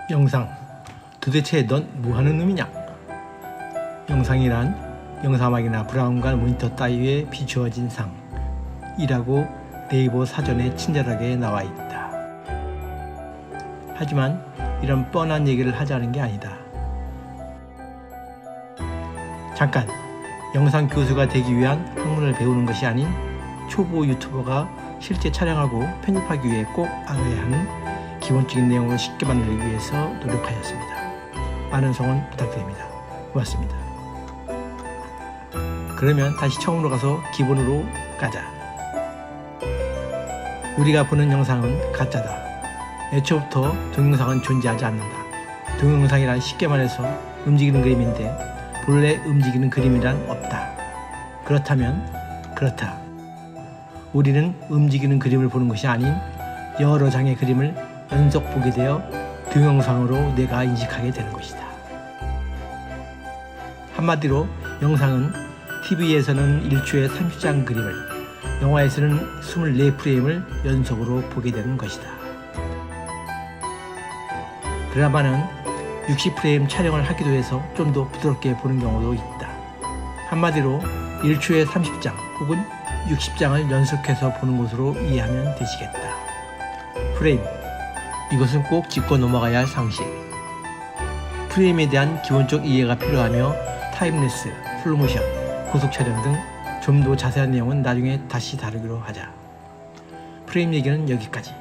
영상, 도대체 넌 뭐하는 놈이냐? 영상이란 영사막이나 브라운관 모니터 따위에 비추어진 상이라고 네이버 사전에 친절하게 나와 있다. 하지만 이런 뻔한 얘기를 하자는 게 아니다. 잠깐, 영상 교수가 되기 위한 학문을 배우는 것이 아닌 초보 유튜버가 실제 촬영하고 편집하기 위해 꼭 알아야 하는 기본적인 내용을 쉽게 만들기 위해서 노력하였습니다. 많은 성원 부탁드립니다. 고맙습니다. 그러면 다시 처음으로 가서 기본으로 가자. 우리가 보는 영상은 가짜다. 애초부터 동영상은 존재하지 않는다. 동영상이란 쉽게 말해서 움직이는 그림인데 본래 움직이는 그림이란 없다. 그렇다면 그렇다. 우리는 움직이는 그림을 보는 것이 아닌 여러 장의 그림을 연속 보게 되어 동영상으로 뇌가 인식하게 되는 것이다. 한마디로 영상은 TV에서는 1초에 30장 그림을, 영화에서는 24프레임을 연속으로 보게 되는 것이다. 드라마는 60프레임 촬영을 하기도 해서 좀 더 부드럽게 보는 경우도 있다. 한마디로 1초에 30장 혹은 60장을 연속해서 보는 것으로 이해하면 되시겠다. 프레임, 이것은 꼭 짚고 넘어가야 할 상식. 프레임에 대한 기본적 이해가 필요하며 타임레스, 슬로모션, 고속 촬영 등 좀 더 자세한 내용은 나중에 다시 다루기로 하자. 프레임 얘기는 여기까지.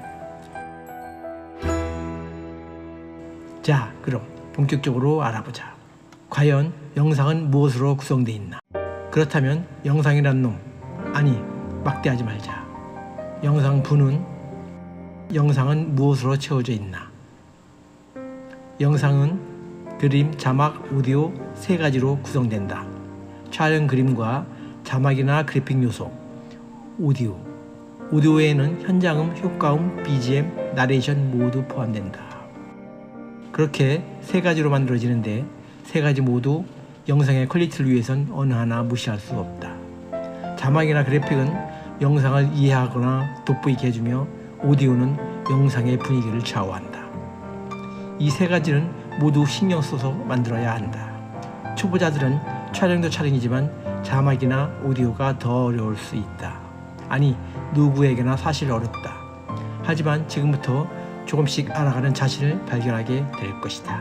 자, 그럼 본격적으로 알아보자. 과연 영상은 무엇으로 구성되어 있나? 그렇다면 영상이란 놈, 아니 막대하지 말자. 영상은 무엇으로 채워져 있나? 영상은 그림, 자막, 오디오 세 가지로 구성된다. 촬영 그림과 자막이나 그래픽 요소, 오디오에는 현장음, 효과음, BGM, 나레이션 모두 포함된다. 그렇게 세 가지로 만들어지는데 세 가지 모두 영상의 퀄리티를 위해선 어느 하나 무시할 수 없다. 자막이나 그래픽은 영상을 이해하거나 돋보이게 해주며 오디오는 영상의 분위기를 좌우한다. 이 세 가지는 모두 신경 써서 만들어야 한다. 초보자들은 촬영도 촬영이지만 자막이나 오디오가 더 어려울 수 있다. 아니, 누구에게나 사실 어렵다. 하지만 지금부터 조금씩 알아가는 자신을 발견하게 될 것이다.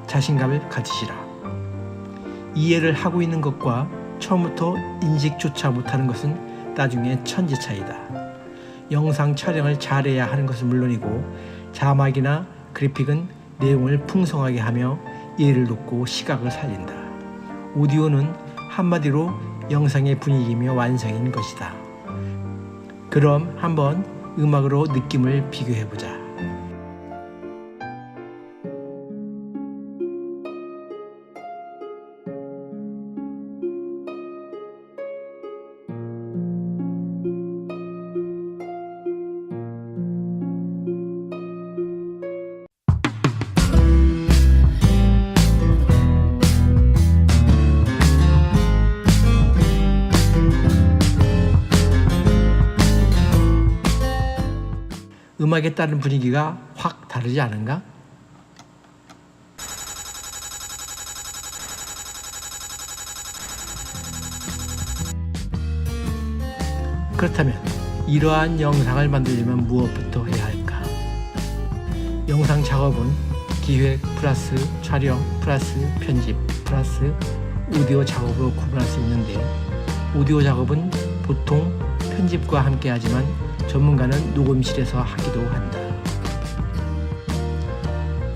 자신감을 가지시라. 이해를 하고 있는 것과 처음부터 인식조차 못하는 것은 나중에 천지 차이다. 영상 촬영을 잘해야 하는 것은 물론이고 자막이나 그래픽은 내용을 풍성하게 하며 이해를 돕고 시각을 살린다. 오디오는 한마디로 영상의 분위기이며 완성인 것이다. 그럼 한번 음악으로 느낌을 비교해보자. 음악에 따른 분위기가 확 다르지 않은가? 그렇다면 이러한 영상을 만들려면 무엇부터 해야 할까? 영상 작업은 기획 플러스 촬영 플러스 편집 플러스 오디오 작업으로 구분할 수 있는데 오디오 작업은 보통 편집과 함께 하지만 전문가는 녹음실에서 하기도 한다.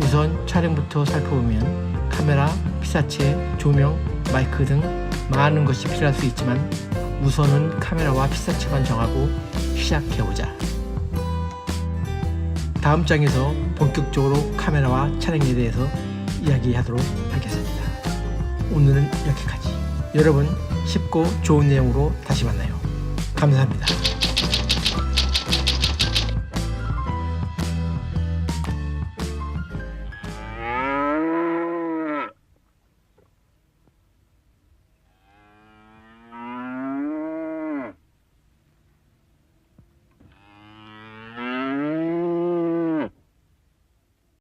우선 촬영부터 살펴보면 카메라, 피사체, 조명, 마이크 등 많은 것이 필요할 수 있지만 우선은 카메라와 피사체만 정하고 시작해보자. 다음 장에서 본격적으로 카메라와 촬영에 대해서 이야기하도록 하겠습니다. 오늘은 여기까지. 여러분, 쉽고 좋은 내용으로 다시 만나요. 감사합니다.